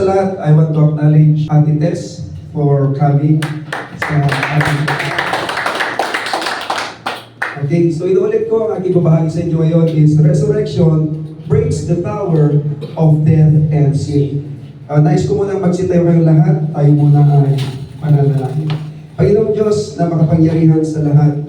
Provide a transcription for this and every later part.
sa lahat, I want to acknowledge Ate Tess for coming sa ating. Okay, so inuulit ko ang aking babahagi sa inyo ngayon is resurrection breaks the power of death and sin. Nais ko muna magsitayo kayong lahat, tayo muna ay mananalangin. Panginoong Diyos na makapangyarihan sa lahat,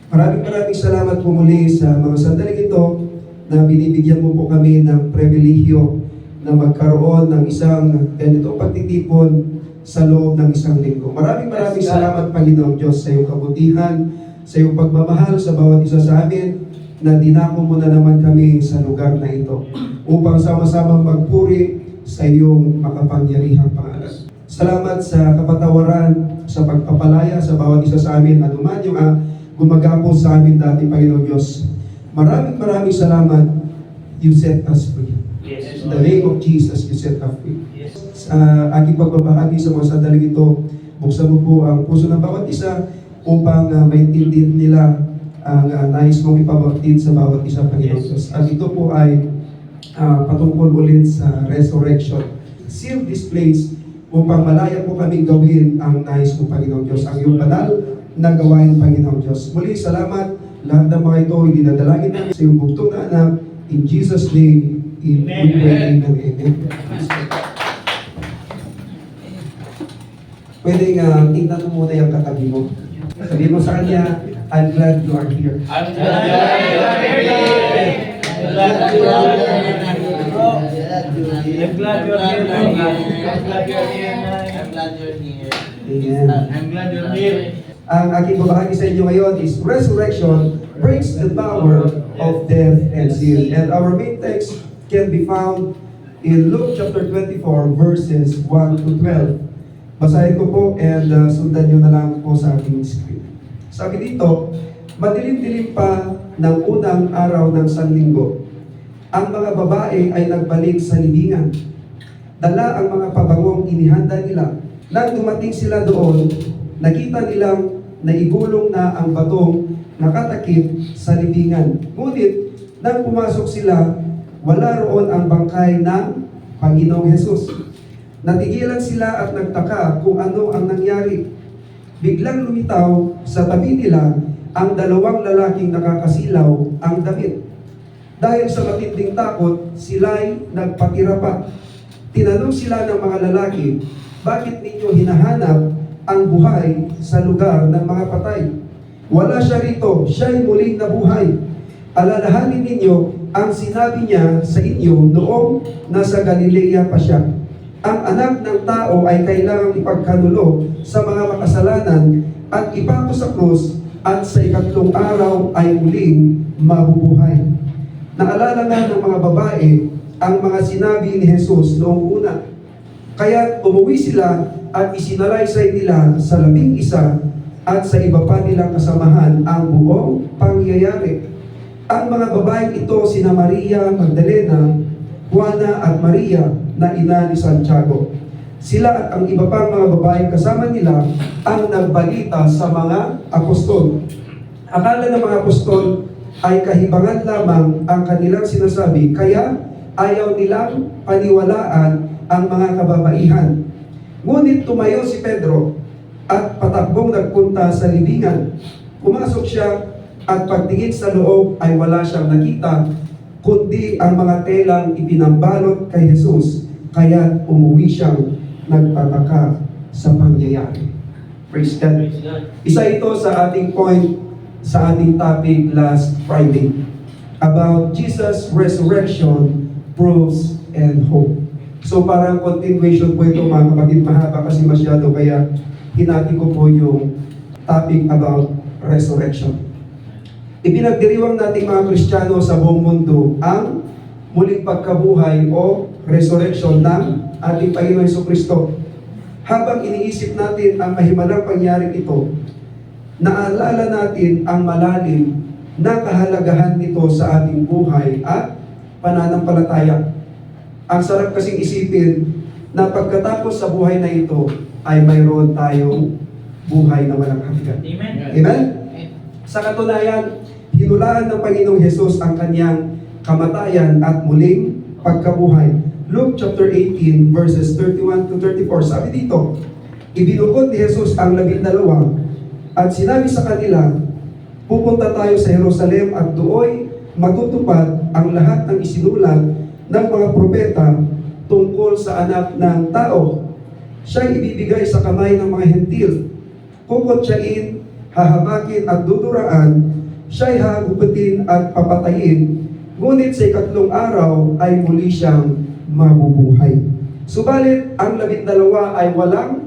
maraming salamat po muli sa mga sandaling ito na binibigyan mo po kami ng pribilehyo na magkaroon ng isang ganitong pagtitipon sa loob ng isang linggo. Maraming salamat, Panginoong Diyos, sa iyong kabutihan, sa iyong pagmamahal sa bawat isa sa amin, na dinako mo na naman kami sa lugar na ito upang sama-samang magpuri sa iyong makapangyarihang pangalan. Salamat sa kapatawaran, sa pagpapalaya sa bawat isa sa amin na duman yung gumagapo sa amin dati, Panginoong Diyos. Maraming salamat. You set us free. Yes, In the name of Jesus, you set us free. Yes. Sa aking pagbabahagi sa mga sandaling ito, buksan mo po ang puso ng bawat isa upang maintindihan nila ang nais mong ipabatid sa bawat isa, Panginoon Diyos. At ito po ay patungkol ulit sa resurrection. Seal this place upang malaya po kami gawin ang nais mo, Panginoon Diyos. Ang iyong banal na gawain, Panginoon Diyos. Muli, salamat. Lahat ng mga ito, idinadalangin namin sa iyong bugtong na anak. In Jesus' name, we pray. Amen. Pwede tingnan mo muna yung katabi mo. Sabihin mo sa kanya, I'm glad you are here. I'm glad you are here. I'm glad you are here. I'm glad you are here. I'm glad you are here. I'm glad you're here. Amen. I'm glad you're here. Ang aking babahagi sa inyo ngayon is resurrection breaks the power of death and sin. And our main text can be found in Luke chapter 24 verses 1 to 12. Basahin ko po and sundan nyo na lang po sa ating screen. Sabi dito, madilim-dilim pa ng unang araw ng Sanlinggo, ang mga babae ay nagbalik sa libingan. Dala ang mga pabangong inihanda nila. Nang dumating sila doon, nakita nilang naigulong na ang batong nakatakip sa libingan. Ngunit, nang pumasok sila, wala roon ang bangkay ng Panginoong Hesus. Natigilan sila at nagtaka kung ano ang nangyari. Biglang lumitaw sa tabi nila ang dalawang lalaking nakakasilaw ang damit. Dahil sa matinding takot, sila'y nagpatira pa. Tinanong sila ng mga lalaki, bakit ninyo hinahanap ang buhay sa lugar ng mga patay? Wala siya rito, siya'y muling nabuhay. Alalahanin ninyo ang sinabi niya sa inyo noong nasa Galilea pa siya. Ang anak ng tao ay kailangang ipagkanulo sa mga makasalanan at ipako sa krus at sa ikatlong araw ay muling mabubuhay. Naalala nga ng mga babae ang mga sinabi ni Jesus noong una. Kaya umuwi sila at isinalaysay nila sa 11 at sa iba pa nilang kasamahan ang buong pangyayari. Ang mga babaeng ito sina Maria Magdalena, Juana at Maria na ina ni Santiago. Sila at ang iba pang mga babaeng kasama nila ang nagbalita sa mga apostol. Akala ng mga apostol ay kahibangan lamang ang kanilang sinasabi, kaya ayaw nilang paniwalaan ang mga kababaihan. Ngunit tumayo si Pedro at patakbong nagpunta sa libingan. Pumasok siya at pagtingin sa loob ay wala siyang nakita, kundi ang mga telang ipinambalot kay Jesus, kaya umuwi siyang nagtataka sa pangyayari. Praise God. Isa ito sa ating point, sa ating topic last Friday, about Jesus' resurrection, proofs, and hope. So parang continuation po ito mga kapatid, mahaba kasi masyado, kaya hinati ko po yung topic about resurrection. Ipinagdiriwang nating mga Kristiyano sa buong mundo ang muling pagkabuhay o resurrection ng ating Panginoon Jesucristo. Habang iniisip natin ang mahimalang pangyaring ito, naalala natin ang malalim na kahalagahan nito sa ating buhay at pananampalataya. Ang sarap kasing isipin na pagkatapos sa buhay na ito ay mayroon tayong buhay na walang hanggan. Amen. Amen? Sa katunayan, hinulaan ng Panginoong Hesus ang kanyang kamatayan at muling pagkabuhay Luke chapter 18 verses 31 to 34. Sabi dito, ibinukod ni Jesus ang 12 at sinabi sa kanila, pupunta tayo sa Jerusalem at dooy matutupad ang lahat ng isinulat ng mga propeta tungkol sa anak ng tao. Siya'y ibibigay sa kamay ng mga hentil, kukutsain, hahabakin at duduraan, siya'y hagupitin at papatayin, ngunit sa ikatlong araw ay muli siyang mabubuhay. Subalit, ang 12 ay walang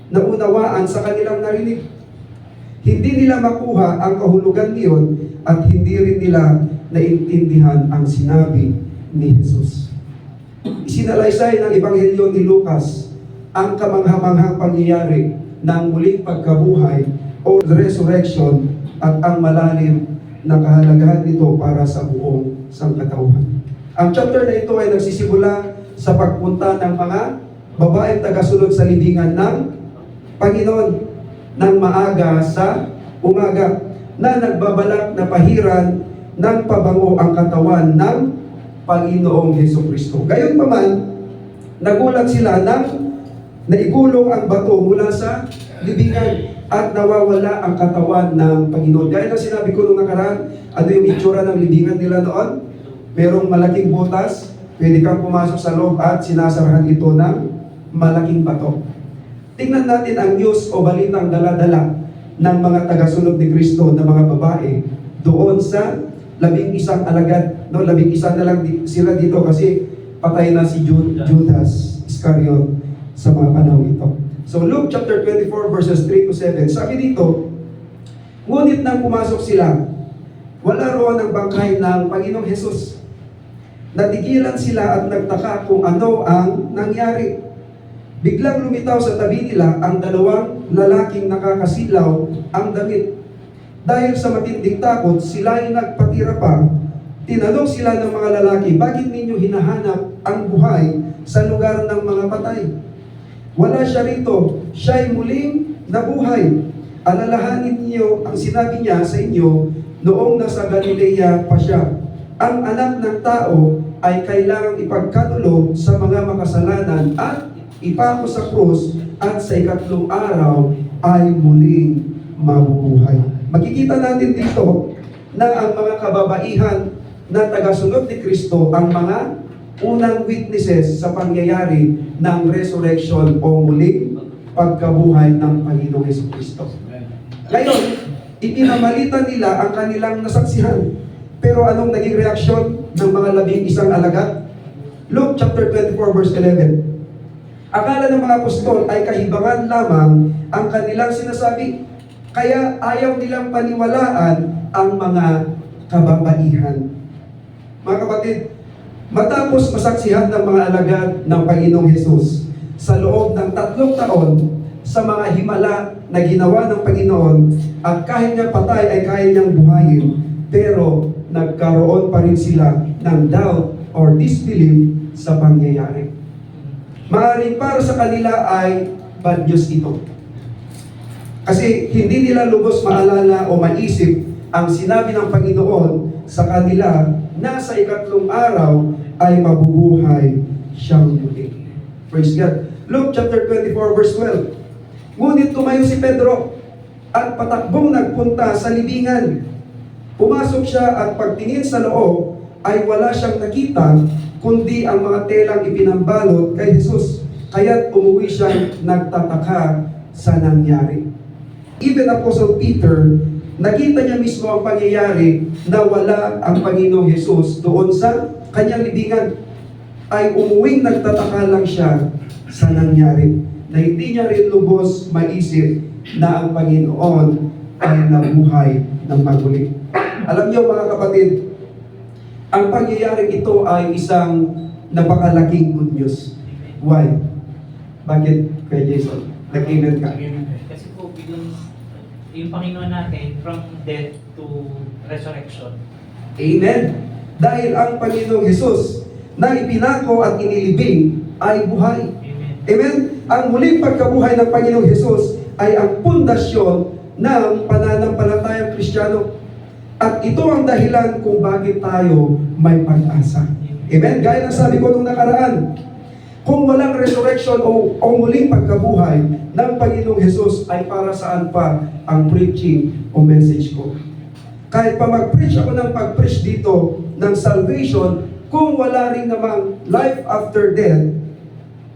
naunawaan sa kanilang narinig. Hindi nila makuha ang kahulugan niyon at hindi rin nila naintindihan ang sinabi ni Jesus. Isinalaysay ng Ebanghelyo ni Lucas ang kamanghamanghang pangyayari ng muling pagkabuhay o resurrection at ang malalim na kahalagahan nito para sa buong sangkatauhan. Ang chapter na ito ay nagsisimula sa pagpunta ng mga babaeng tagasunod sa libingan ng Panginoon ng maaga sa umaga na nagbabalak na pahiran ng pabango ang katawan ng Panginoong Hesukristo. Gayunpaman, nagulat sila nang naigulong ang bato mula sa libingan at nawawala ang katawan ng Panginoon. Gaya na sinabi ko nung nakaraan, ano yung itsura ng libingan nila noon? Merong malaking butas, pwede kang pumasok sa loob at sinasarahan ito ng malaking bato. Tingnan natin ang news o balitang dala-dala ng mga tagasunod ni Kristo na mga babae doon sa 11 alagad. No, 11 na lang sila dito kasi patay na si Judas Iscariot sa mga panahon ito. So Luke chapter 24 verses 3 to 7, sabi dito, ngunit nang pumasok sila, wala roon ang bangkay ng Panginoong Hesus. Natigilan sila at nagtaka kung ano ang nangyari. Biglang lumitaw sa tabi nila ang 2 lalaking nakakasilaw ang damit. Dahil sa matinding takot, sila ay nagpatira pa. Tinanong sila ng mga lalaki, bakit ninyo hinahanap ang buhay sa lugar ng mga patay? Wala siya rito, siya'y muling nabuhay. Alalahanin niyo ang sinabi niya sa inyo noong nasa Galilea pa siya. Ang anak ng tao ay kailangang ipagkanulo sa mga makasalanan at ipako sa krus at sa ikatlong araw ay muling mabubuhay. Makikita natin dito na ang mga kababaihan na tagasunod ni Kristo ang mga unang witnesses sa pangyayari ng resurrection o muling pagkabuhay ng Panginoong Jesucristo. Ngayon, ipinamalita nila ang kanilang nasaksihan. Pero anong naging reaksyon ng mga 11 alagad? Luke chapter 24 verse 11. Akala ng mga apostol ay kahibangan lamang ang kanilang sinasabi, kaya ayaw nilang paniwalaan ang mga kababaihan. Mga kapatid, matapos masaksihan ng mga alagad ng Panginoong Hesus sa loob ng 3 taon sa mga himala na ginawa ng Panginoon at kahit nga patay ay kaya niyang buhayin, pero nagkaroon pa rin sila ng doubt or disbelief sa pangyayari. Maaaring para sa kanila ay bad news ito. Kasi hindi nila lubos maalala o maisip ang sinabi ng Panginoon sa kanila na sa ikatlong araw ay mabubuhay siyang muli. Praise God. Luke chapter 24 verse 12. Ngunit tumayo si Pedro at patakbong nagpunta sa libingan. Pumasok siya at pagtingin sa loob ay wala siyang nakita kundi ang mga telang ipinambalot kay Jesus. Kaya't umuwi siyang nagtataka sa nangyari. Even Apostle Peter, nakita niya mismo ang pangyayari na wala ang Panginoong Jesus doon sa kanyang libingan. Ay umuwing nagtataka lang siya sa nangyari. Na hindi niya rin lubos maisip na ang Panginoon ay nabuhay ng maguli. Alam niyo mga kapatid, ang pangyayari ito ay isang napakalaking good news. Why? Bakit, Kuya Jason? Nag-amen ka? Kasi po, yung Panginoon natin, from death to resurrection. Amen. Dahil ang Panginoong Jesus na ipinako at inilibing ay buhay. Amen. Amen? Ang muling pagkabuhay ng Panginoong Jesus ay ang pundasyon ng pananampalatayang Kristiyano. At ito ang dahilan kung bakit tayo may pag-asa. Amen. Amen? Gaya ng sabi ko nung nakaraan, kung walang resurrection o muling pagkabuhay ng Panginoong Hesus, ay para saan pa ang preaching o message ko? Kahit pa mag-preach ako ng pag-preach dito ng salvation, kung wala rin namang life after death,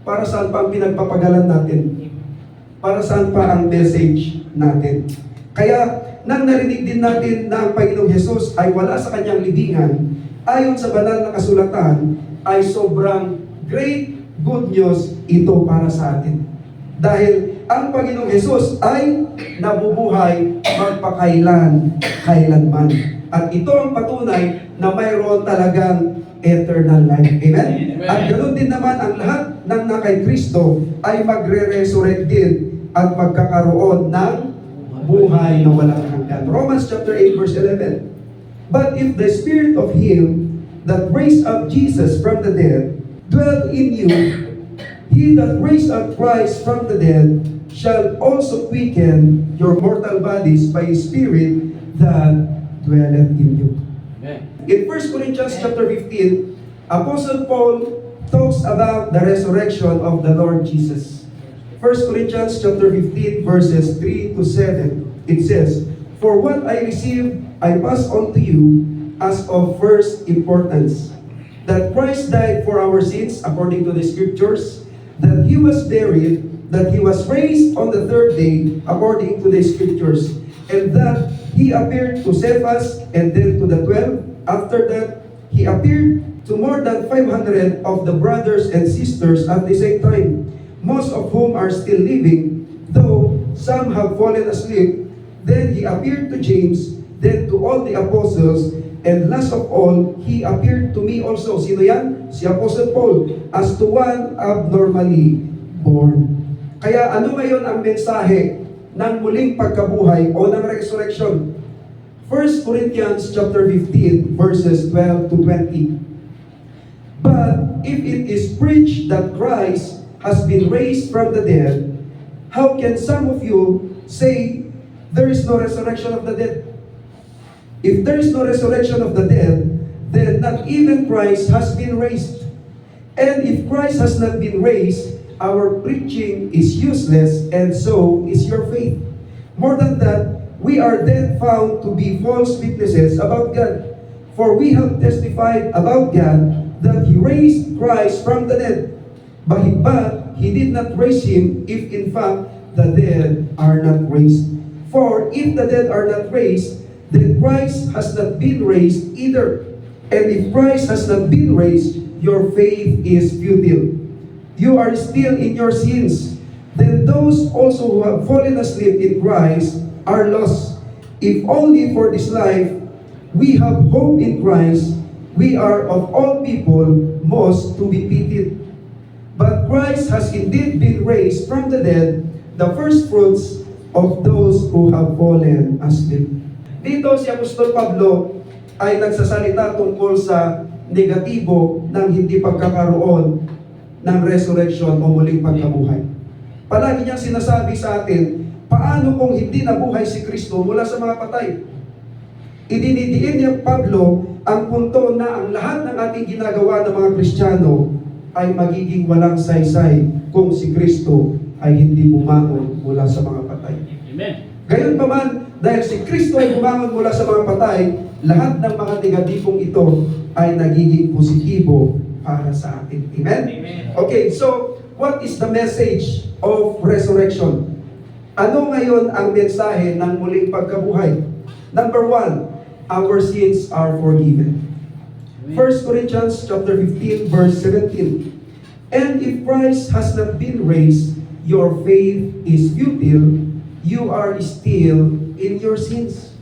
para saan pa ang pinagpapagalan natin? Para saan pa ang message natin? Kaya, nang narinig din natin na ang Panginoong Hesus ay wala sa kanyang libingan, ayon sa banal na kasulatan, ay sobrang great good news ito para sa atin. Dahil ang Panginoong Hesus ay nabubuhay magpakailanman. At ito ang patunay na mayroon talagang eternal life. Amen? At ganoon din naman ang lahat ng nakay Kristo ay magre-resurrect din at magkakaroon ng buhay na walang hanggan. Romans chapter 8 verse 11. But if the spirit of him that raised up Jesus from the dead dwell in you, he that raised up Christ from the dead shall also quicken your mortal bodies by his spirit that dwelleth in you. In 1 Corinthians chapter 15, Apostle Paul talks about the resurrection of the Lord Jesus. 1 Corinthians chapter 15 verses 3 to 7, it says, For what I received, I pass on to you as of first importance, that Christ died for our sins according to the Scriptures, that He was buried, that He was raised on the third day according to the Scriptures, and that He appeared to Cephas and then to the 12. After that, He appeared to more than 500 of the brothers and sisters at the same time, most of whom are still living, though some have fallen asleep. Then He appeared to James, then to all the apostles, and last of all, He appeared to me also. Sino yan? Si Apostle Paul, as to one abnormally born. Kaya ano ngayon ang mensahe ng muling pagkabuhay o ng resurrection? 1 Corinthians chapter 15 verses 12 to 20. But if it is preached that Christ has been raised from the dead, how can some of you say there is no resurrection of the dead? If there is no resurrection of the dead, then not even Christ has been raised. And if Christ has not been raised, our preaching is useless, and so is your faith. More than that, we are then found to be false witnesses about God. For we have testified about God that He raised Christ from the dead. But He did not raise Him if in fact the dead are not raised. For if the dead are not raised, then Christ has not been raised either. And if Christ has not been raised, your faith is futile. You are still in your sins. Then those also who have fallen asleep in Christ are lost. If only for this life we have hope in Christ, we are of all people most to be pitied. But Christ has indeed been raised from the dead, the first fruits of those who have fallen asleep. Dito si Apostol Pablo ay nagsasalita tungkol sa negatibo ng hindi pagkakaroon ng resurrection o muling pagkabuhay. Palagi niyang sinasabi sa atin, paano kung hindi nabuhay si Kristo mula sa mga patay? Idinidiin niya Pablo ang punto na ang lahat ng ating ginagawa ng mga Kristiyano ay magiging walang saysay kung si Kristo ay hindi bumangon mula sa mga patay. Amen. Gayon pa man, dahil si Kristo ay bumangon mula sa mga patay, lahat ng mga negatibong ito ay nagiging positibo para sa atin. Amen? Amen. Okay, so what is the message of resurrection? Ano ngayon ang mensahe ng muling pagkabuhay? Number 1, our sins are forgiven. 1 Corinthians chapter 15 verse 17. And if Christ has not been raised, your faith is futile, you are still in your sins.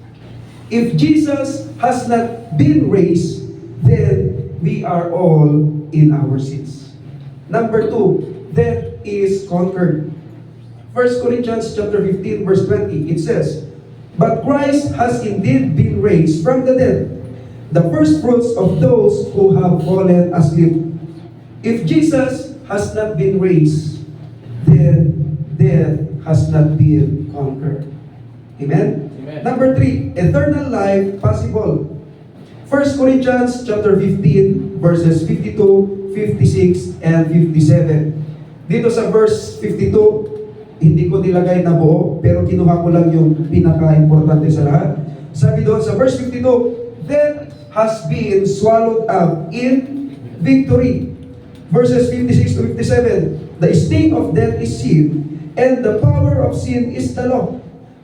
If Jesus has not been raised, then we are all in our sins. Number 2, death is conquered. 1 Corinthians chapter 15 verse 20, it says, But Christ has indeed been raised from the dead, the first fruits of those who have fallen asleep. If Jesus has not been raised, then death has not been conquered. Amen? Amen. Number 3, eternal life possible. 1 Corinthians chapter 15, verses 52, 56, and 57. Dito sa verse 52, hindi ko nilagay na buo, pero kinuha ko lang yung pinaka-importante sa lahat. Sabi doon sa verse 52, death has been swallowed up in victory. Verses 56 to 57, the sting of death is sin, and the power of sin is the law.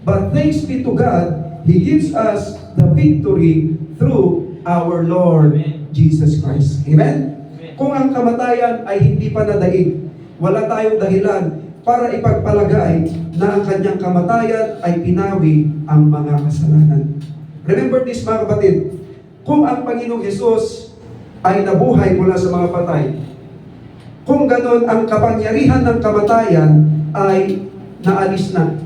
But thanks be to God, He gives us the victory through our Lord Jesus Christ. Amen? Kung ang kamatayan ay hindi pa nadaig, wala tayong dahilan para ipagpalagay na ang kanyang kamatayan ay pinawi ang mga kasalanan. Remember this, mga kapatid, kung ang Panginoong Hesus ay nabuhay mula sa mga patay, kung ganon ang kapangyarihan ng kamatayan ay naalis na,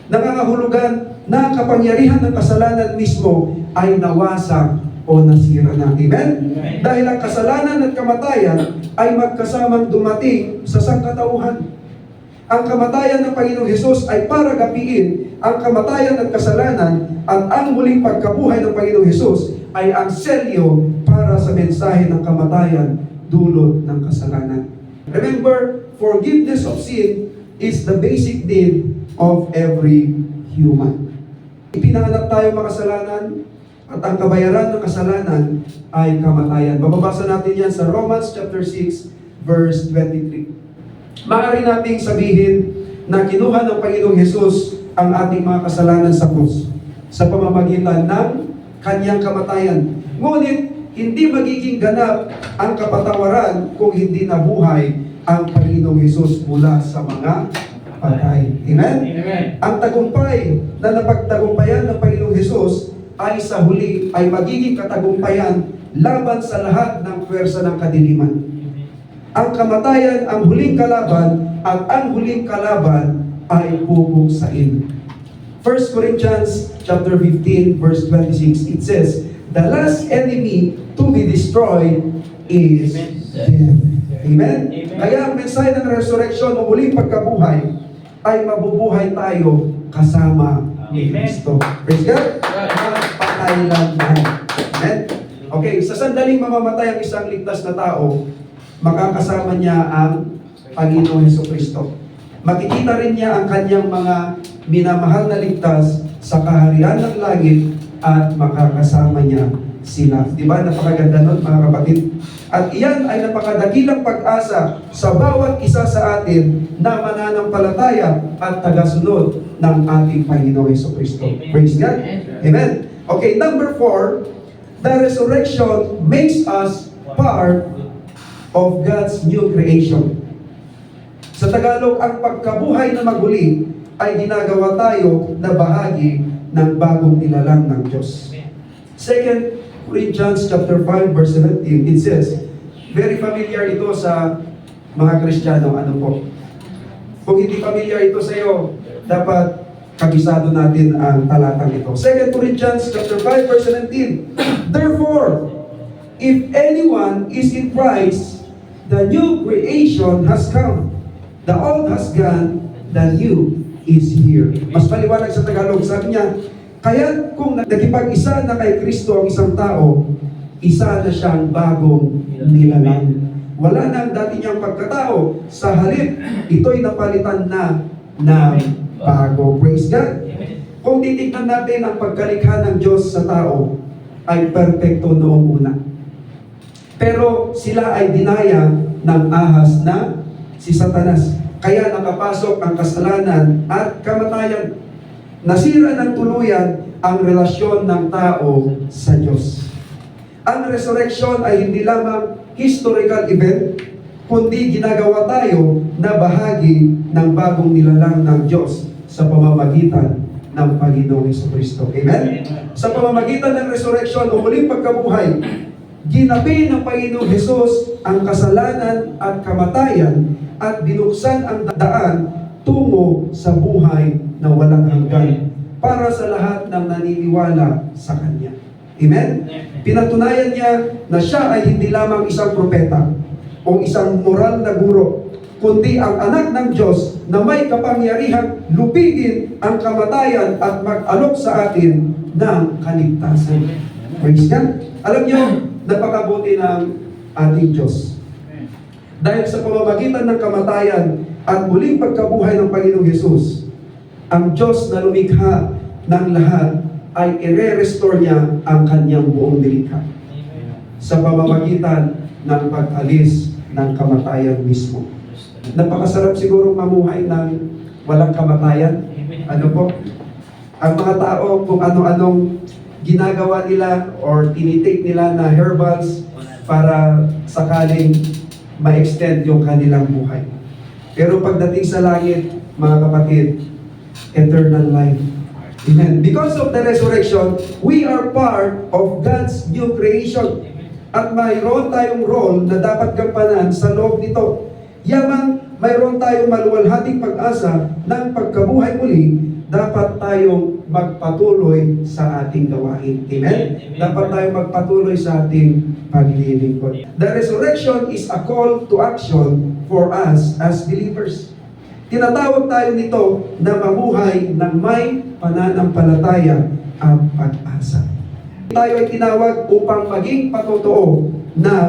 nangangahulugan na kapangyarihan ng kasalanan mismo ay nawasak o nasira na. Amen? Dahil ang kasalanan at kamatayan ay magkasamang dumating sa sangkatauhan. Ang kamatayan ng Panginoong Hesus ay para gapiin ang kamatayan at kasalanan, at ang muling pagkabuhay ng Panginoong Hesus ay ang selyo para sa mensahe ng kamatayan dulot ng kasalanan. Remember, forgiveness of sin is the basic need of every human. Ipinanganak tayo makasalanan, at ang kabayaran ng kasalanan ay kamatayan. Bababasa natin yan sa Romans chapter 6, verse 23. Maaari nating sabihin na kinuha ng Panginoong Hesus ang ating mga kasalanan sa krus sa pamamagitan ng kanyang kamatayan. Ngunit, hindi magiging ganap ang kapatawaran kung hindi nabuhay ang Panginoong Hesus mula sa mga patay. Amen? Amen. Ang tagumpay na napagtagumpayan ng Panginoong Hesus ay sa huli ay magiging katagumpayan laban sa lahat ng pwersa ng kadiliman. Ang kamatayan ang huling kalaban, at ang huling kalaban ay pupuksain. 1 Corinthians chapter 15, verse 26, it says, the last enemy to be destroyed is death. Amen? Amen. Kaya ang mensahe ng resurrection o muling pagkabuhay ay mabubuhay tayo kasama ni Amen. Kristo. Praise God? Patay lang tayo. Amen? Okay, sa sandaling mamamatay ang isang ligtas na tao, makakasama niya ang Panginoong Hesukristo. Makikita rin niya ang kanyang mga minamahal na ligtas sa kaharian ng langit, at makakasama niya sila. Di ba? Napakaganda nun, mga kapatid. At iyan ay napakadakilang pag-asa sa bawat isa sa atin na mananampalataya at tagasunod ng ating Panginoong Hesukristo. Praise God. Amen. Okay, number 4, the resurrection makes us part of God's new creation. Sa Tagalog, ang pagkabuhay na maguli ay ginagawa tayo na bahagi ng bagong nilalang ng Diyos. 2 Corinthians chapter 5, verse 17, it says, very familiar ito sa mga Kristiyano, ano po. Kung hindi familiar ito sa iyo, dapat kabisado natin ang talatang ito. 2 Corinthians chapter 5, verse 17, therefore, if anyone is in Christ, the new creation has come. The old has gone, the new is here. Mas paliwanag sa Tagalog, sabi niya, kaya kung nagkipag-isa na kay Kristo ang isang tao, isa na siyang bagong nilalang. Wala na ang dati niyang pagkatao. Sa halip, ito'y napalitan na ng bago. Praise God. Kung titignan natin ang pagkalikha ng Diyos sa tao, ay perpekto noong una. Pero sila ay dinaya ng ahas na si Satanas. Kaya nakapasok ang kasalanan at kamatayan. Nasira ng tuluyan ang relasyon ng tao sa Diyos. Ang resurrection ay hindi lamang historical event, kundi ginagawa tayo na bahagi ng bagong nilalang ng Diyos sa pamamagitan ng Panginoong Hesukristo. Amen? Sa pamamagitan ng resurrection o muling pagkabuhay, ginapi ng Panginoong Hesus ang kasalanan at kamatayan at binuksan ang daan tungo sa buhay na walang hanggan para sa lahat ng naniniwala sa Kanya. Amen? Pinatunayan niya na siya ay hindi lamang isang propeta o isang moral na guro, kundi ang anak ng Diyos na may kapangyarihang lupigin ang kamatayan at mag-alok sa atin ng kaligtasan. Praise God. Alam niyo, napakabuti ng ating Diyos. Dahil sa pamamagitan ng kamatayan at muling pagkabuhay ng Panginoong Hesus, ang Diyos na lumikha ng lahat ay ire-restore niya ang kanyang buong nilikha sa pamamagitan ng pag-alis ng kamatayan mismo. Napakasarap siguro mamuhay ng walang kamatayan. Ano po? Ang mga tao kung ano-anong ginagawa nila or tinitake nila na herbals para sakaling ma-extend yung kanilang buhay. Pero pagdating sa langit, mga kapatid, eternal life. Amen. Because of the resurrection, we are part of God's new creation. At mayroon tayong role na dapat gampanan sa loob nito. Yamang mayroon tayong maluwalhating pag-asa ng pagkabuhay muli, dapat tayong magpatuloy sa ating gawain. Amen? Dapat tayong magpatuloy sa ating paglilingkod. The resurrection is a call to action for us as believers. Tinatawag tayo nito na mabuhay ng may pananampalataya at pag-asa. Tayo ay tinawag upang maging patotoo ng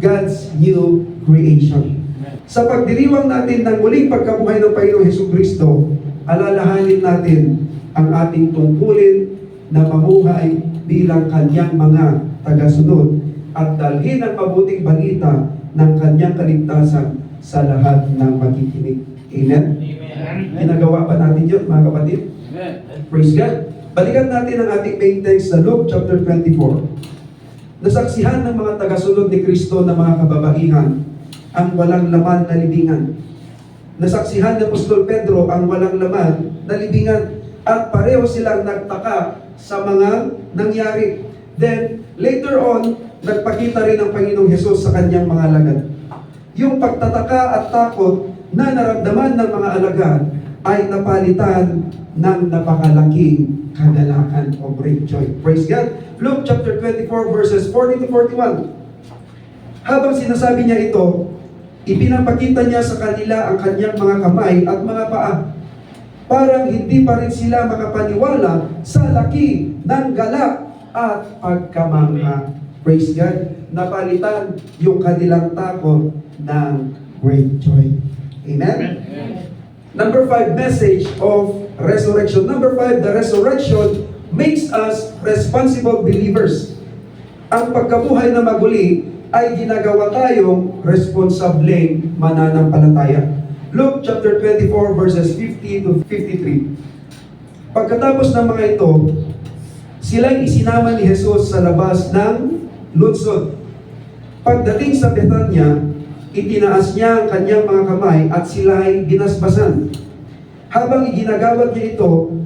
God's new creation. Sa pagdiriwang natin ng muling pagkabuhay ng Panginoong Hesukristo, alalahanin natin ang ating tungkulin na mamuhay bilang kanyang mga tagasunod at dalhin ang mabuting balita ng kanyang kaligtasan sa lahat ng makikinig. Amen? Ginagawa pa natin yun, mga kapatid? Praise God. Balikan natin ang ating main text sa Luke chapter 24. Nasaksihan ng mga tagasunod ni Kristo na mga kababaihan ang walang laman na libingan. Nasaksihan ni Apostol Pedro ang walang laman na libingan at pareho silang nagtaka sa mga nangyari. Then, later on, nagpakita rin ang Panginoong Hesus sa kanyang mga alagad. Yung pagtataka at takot na naramdaman ng mga alagad ay napalitan ng napakalaking kagalakan o great joy. Praise God. Luke chapter 24 verses 40 to 41. Habang sinasabi niya ito, ipinapakita niya sa kanila ang kanyang mga kamay at mga paa. Parang hindi pa rin sila makapaniwala sa laki ng galak at pagkamangha. Praise God. Napalitan yung kanilang takot ng great joy. Amen? Number 5, message of resurrection. Number 5, the resurrection makes us responsible believers. Ang pagkabuhay na maguli ay ginagawa tayong responsableng mananampalataya. Luke chapter 24 verses 50 to 53. Pagkatapos ng mga ito, sila'y isinama ni Jesus sa labas ng lungsod. Pagdating sa Bethania, itinaas niya ang kanyang mga kamay at sila'y binasbasan. Habang iginagawad niya ito,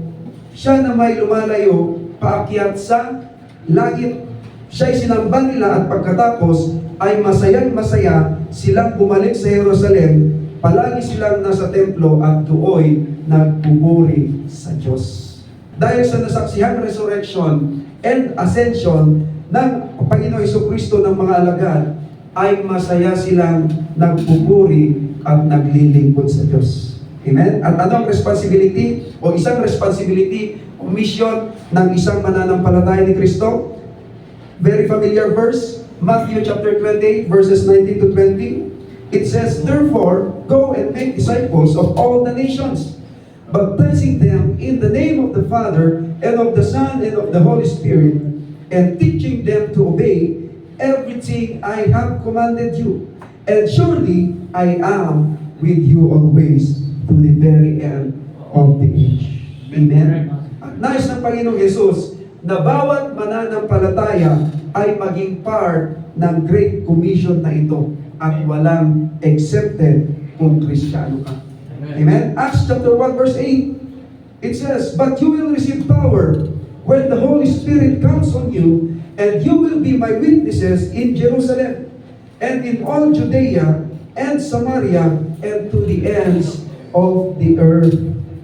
siya na may lumalayo paakyat sa langit. Siya'y sinamba nila at pagkatapos ay masayang-masaya silang bumalik sa Jerusalem. Palagi silang nasa templo at dooy nagpupuri sa Diyos. Dahil sa nasaksihang resurrection and ascension ng Panginoong Hesukristo ng mga alagad, ay masaya silang nagpupuri at naglilingkod sa Diyos. Amen? At anong responsibility o isang responsibility o mission ng isang mananampalataya ni Kristo? Very familiar verse, Matthew chapter 28 verses 19 to 20. It says, "Therefore, go and make disciples of all the nations, baptizing them in the name of the Father and of the Son and of the Holy Spirit, and teaching them to obey everything I have commanded you. And surely I am with you always to the very end of the age." Amen? At nais ng Panginoong Hesus na bawat mananampalataya ay maging part ng Great Commission na ito at walang accepted kung Kristiyano ka. Amen? Acts chapter 1 verse 8, it says, "But you will receive power when the Holy Spirit comes on you, and you will be my witnesses in Jerusalem, and in all Judea, and Samaria, and to the ends of the earth."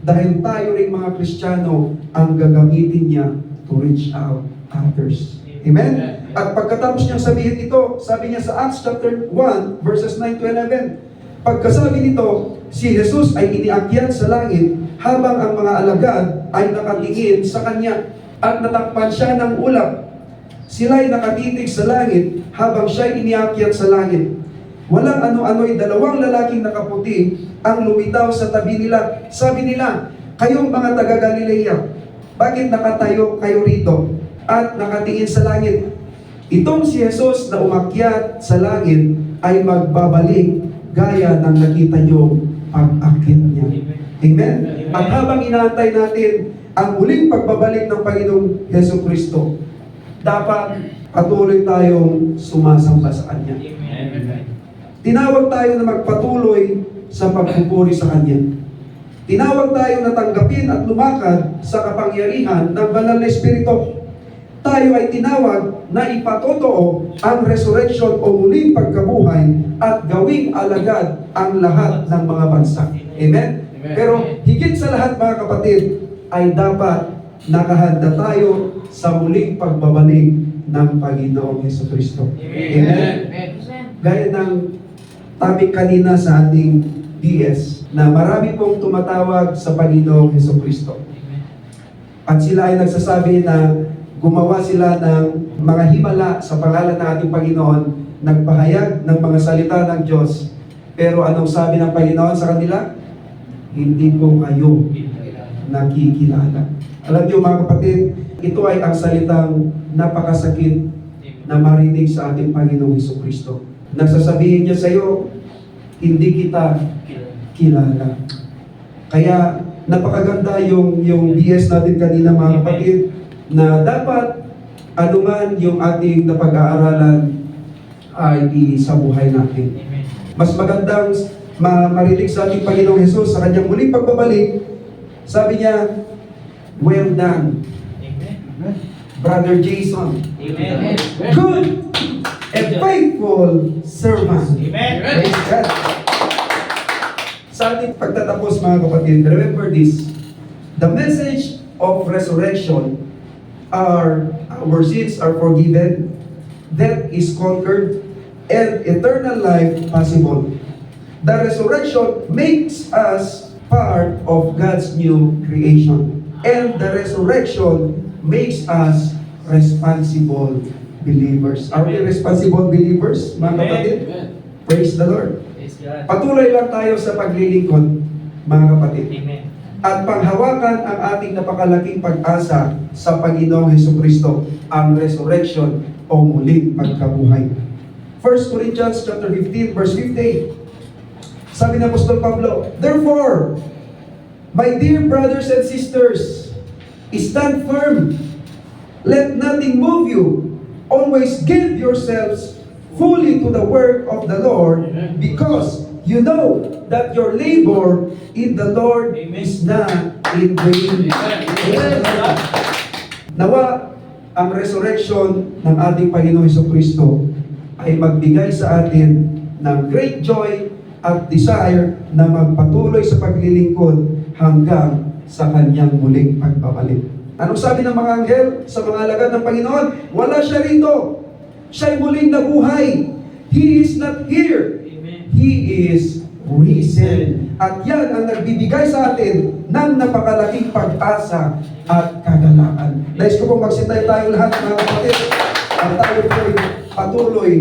Dahil tayo rin mga Kristiyano, ang gagamitin niya to reach out others. Amen? At pagkatapos niyang sabihin ito, sabi niya sa Acts chapter 1, verses 9 to 11, pagkasabi nito, si Jesus ay iniakyat sa langit habang ang mga alagad ay nakatingin sa kanya at natakpan siya ng ulap. sila'y nakatitig sa langit habang siya'y iniakyat sa langit. Walang ano-ano'y dalawang lalaking nakaputi ang lumitaw sa tabi nila. Sabi nila, kayong mga taga-Galilea, bakit nakatayo kayo rito at nakatingin sa langit? Itong si Jesus na umakyat sa langit ay magbabalik gaya ng nakita niyong pag-akyat niya. Amen? At habang inaantay natin ang muling pagbabalik ng Panginoong Jesucristo, dapat patuloy tayong sumasamba sa Kanya. Tinawag tayo na magpatuloy sa pagpupuri sa Kanya. Tinawag tayo na tanggapin at lumakad sa kapangyarihan ng Banal na Espiritu. Tayo ay tinawag na ipatotoo ang resurrection o muling pagkabuhay at gawing alagad ang lahat ng mga bansa. Amen? Pero higit sa lahat mga kapatid, ay dapat nakahanda tayo sa muling pagbabalik ng Panginoong Jesucristo. Amen? Gaya ng topic kanina sa ating DS, na marami pong tumatawag sa Panginoong Jesucristo. At sila ay nagsasabi na gumawa sila ng mga himala sa pangalan ng ating Panginoon, nagpahayag ng mga salita ng Diyos. Pero anong sabi ng Panginoon sa kanila? Hindi ko kayo nakikilala. Alam niyo mga kapatid, ito ay ang salitang napakasakit na marinig sa ating Panginoong Jesucristo. Nagsasabihin niya sa iyo, hindi kita kilala. Kaya napakaganda yung BS natin kanina mga kapatid, na dapat anuman yung ating napag-aaralan ay sa buhay natin. Mas magandang marinig sa ating Panginoong Jesus sa kanyang muling pagbabalik. Sabi niya, well done, Brother Jason. Amen. Good and faithful servant. Amen. Praise God. Sa ating pagtatapos mga kapatid, remember this. The message of resurrection are our sins are forgiven, death is conquered, and eternal life possible. The resurrection makes us part of God's new creation. And the resurrection makes us responsible believers. Are we responsible believers, mga kapatid? Praise the Lord. Patuloy lang tayo sa paglilingkod, mga kapatid. Amen. At panghawakan ang ating napakalaking pag-asa sa Panginoong Jesucristo, ang resurrection o muling pagkabuhay. 1 Corinthians chapter 15 verse 58. Sabi ng Apostol Pablo, therefore, my dear brothers and sisters, stand firm. Let nothing move you. Always give yourselves fully to the work of the Lord, because you know that your labor in the Lord is not in vain. Nawa ang resurrection ng ating Panginoong Jesucristo ay magbigay sa atin ng great joy at desire na magpatuloy sa paglilingkod hanggang sa kanyang muling pagbabalik. Anong sabi ng mga anghel sa mga alagad ng Panginoon? Wala siya rito. Siya'y muling nabuhay. He is not here. He is risen. At yan ang nagbibigay sa atin ng napakalaking pag-asa at kagalakan. Nais ko pong magsintay tayo lahat mga kapatid. At tayo po'y patuloy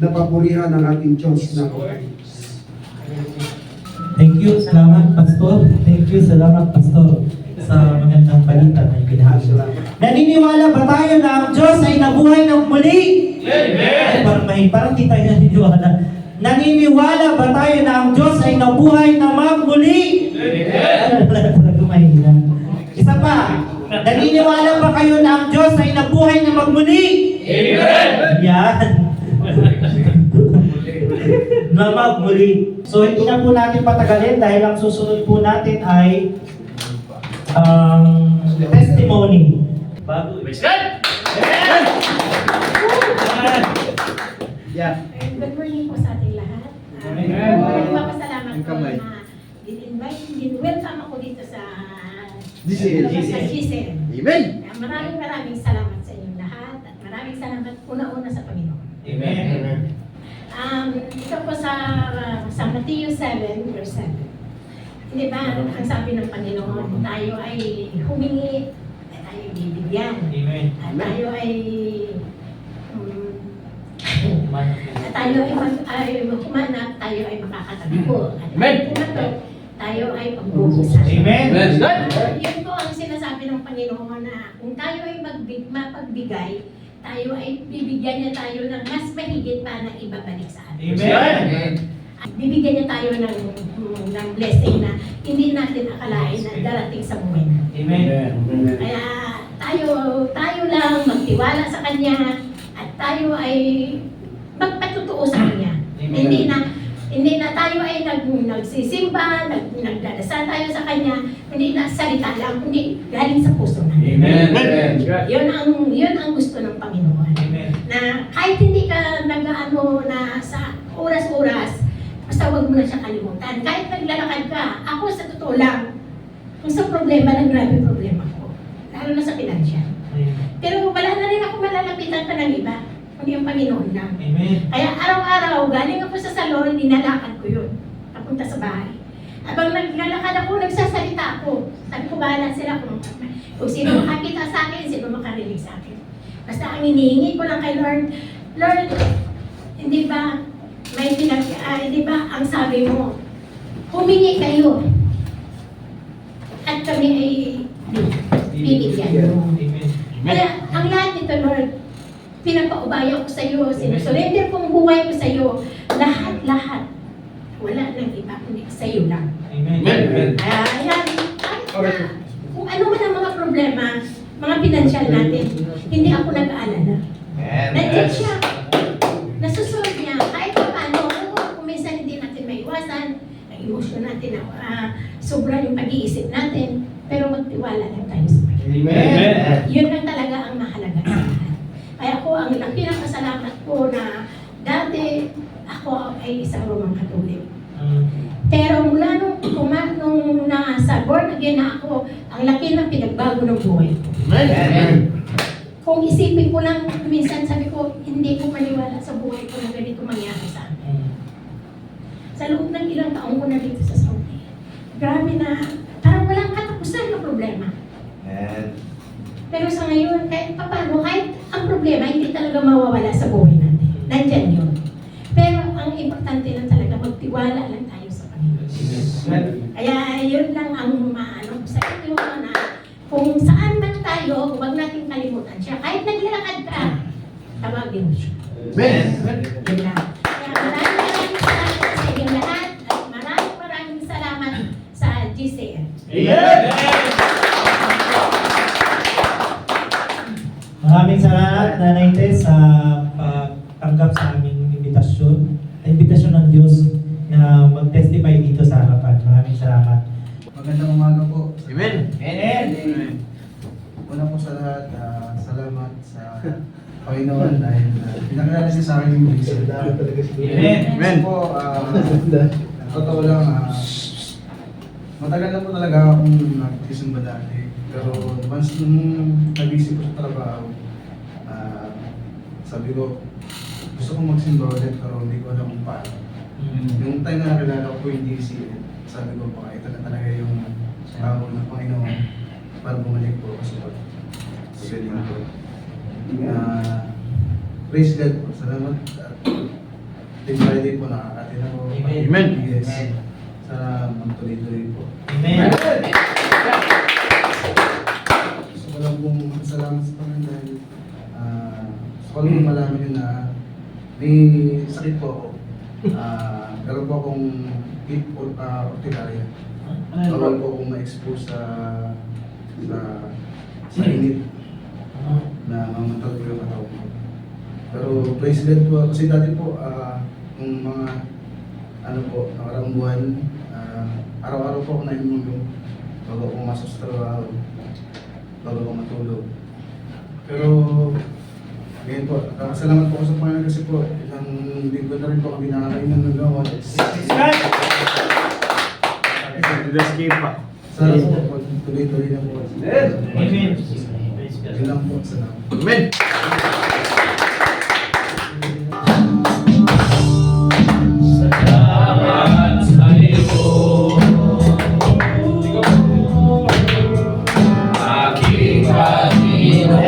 na papurihan ng ating Diyos na Thank you, salamat Pastor. Thank you, salamat Pastor sa magandang balita na ibinahagi. Naniniwala ba tayo na ang Diyos ay nabuhay ng muli? Amen! Parang di tayo naniniwala. Naniniwala ba tayo na ang Diyos ay nabuhay na magmuli? Amen! Talaga mahina. Isa pa, naniniwala ba kayo na ang Diyos ay nabuhay na magmuli? Amen! Yan. Na magmuli. So hindi na po natin patagalin dahil ang susunod po natin ay testimony. Bago. Yeah. Good morning po sa ating lahat. Magpapasalamat ko na din-invite, din-welcome ako dito sa GCL. Amen. Maraming salamat sa inyong lahat at maraming salamat una-una sa Panginoon. Amen. Ito po sa Matthew 7 verse 7. Hindi ba, ang sabi ng Panginoon, tayo ay humingi, at tayo bibigyan. Amen. At tayo ay At tayo ay humanap, tayo ay makakatagpo. At Amen. pumatok, tayo ay pagbubusan. Amen. Yun po ang sinasabi ng Panginoon na kung tayo ay mapagbigay, tayo ay bibigyan niya tayo ng mas mahigit pa na ibabalik sa atin. Amen. At bibigyan niya tayo ng blessing na hindi natin akalain na darating sa buhay natin. Amen. Kaya tayo lang magtiwala sa Kanya at tayo ay magpatutuo sa Kanya. Amen. Hindi na tayo ay nagsisimba, nagdadasal tayo sa Kanya, hindi na salita lang, kundi galing sa puso natin. Amen. Yun ang gusto ng Panginoon. Amen. Na kahit hindi ka nag-ano na sa oras-oras, basta huwag mo na siya kalimutan. Kahit naglalakad ka, ako sa totoo lang, kung sa problema, grabe problema ko. Lalo na sa pinansyal. Pero wala na rin ako malalapitan pa ng iba, kundi ang Panginoon lang. Amen. Kaya araw-araw, galing ako sa salon, ninalakad ko yun, papunta sa bahay. Habang naglalakad ako, nagsasalita ako. Sabi ko, bahala sila kung sino makakita sa akin, sino makarinig sa akin. Basta ang hinihingi ko lang kay Lord, Lord, hindi ba, hindi ba ang sabi mo, humingi kayo, at kami ay bibigyan mo. Amen. Kaya ang lahat nito, Lord, pinapaubaya ko sa iyo, sinusurrender kong buhay ko sa iyo, lahat-lahat. Wala nang iba, kundi sa iyo lang. Amen. Kaya kahit na, kung ano man ang mga problema, mga pinansyal natin, hindi ako nag-aalala. Nandiyan siya. Nasusunod niya. Kahit pa paano, kung minsan hindi natin maiwasan, ang emosyon natin, sobra yung pag-iisip natin, pero magtiwala lang tayo sa Panginoon. Amen. Yun lang talaga ang mahalaga sa lahat. Kaya ako, ang pinakasalamat ko na dati ako ay isang Romang Katolik. Pero mula nung nasa born again na ako, ang laki ng pinagbago ng buhay ko. Kung isipin ko lang, minsan sabi ko, hindi ko maniwala sa buhay ko na ganito mangyari sa akin. Sa loob ng ilang taong ko na dito sa Saudi, grabe na, parang walang katapusan na problema. Pero sa ngayon, kahit paano, kahit ang problema, hindi talaga mawawala sa buhay natin. Nandyan yun. Pero ang importante lang talaga, magtiwala lang tayo sa Panginoon. Kaya yun lang ang maano sa inyo na kung saan man tayo, huwag natin kalimutan siya. Kahit naglalakad ka, tawagin mo siya. Yun lang. Kaya maraming salamat sa inyong lahat at maraming salamat sa GCN. Maraming salamat, Nanay Tess, sa pagtanggap sa aming imbitasyon ng Diyos na mag-testify dito sa harapan. Maraming salamat. Magandang umaga po. Amen. Una po sa lahat, salamat sa Panginoon dahil pinakilala siya sa akin yung vision. Amen. Po, totoo lang, matagal na po talaga akong nag-isumba dati. Pero once nung nag-isip ko sa trabaho, sabi ko, gusto kong magsimba ulit pero hindi ko alam kung paano. Yung time na nakilala ko po yung DCN, sabi ko baka ito na talaga yung tawag ng Panginoon para bumalik po kasi po. So, ganyan po. Praise God po. Salamat. Team Friday po nakakatin ako. Amen. Yes. Sana magtuloy-tuloy po. Amen. Gusto ko lang pong salamat sa Panginoon dahil gusto ko lang malaman yun na may sakit po ako. Meron po akong hip urticaria. Bawal po akong ma-expose sa init na mamatag po yung katawan ko. Pero praise God po, kasi dati po, nung mga nakaraang buwan, araw-araw po ako nainunom bago ako masok sa trabaho, bago ako matulog. Pero ngayon po, salamat po ako sa Panginoon kasi po, ilang linggo na rin po kami nakakainan ng gawad. Sana po, tuloy-tuloy na po. Amen. Yun lang po, salamat. Amen. Salamat sa iyo. Aking Panginoon.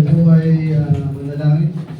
po ay manalangin.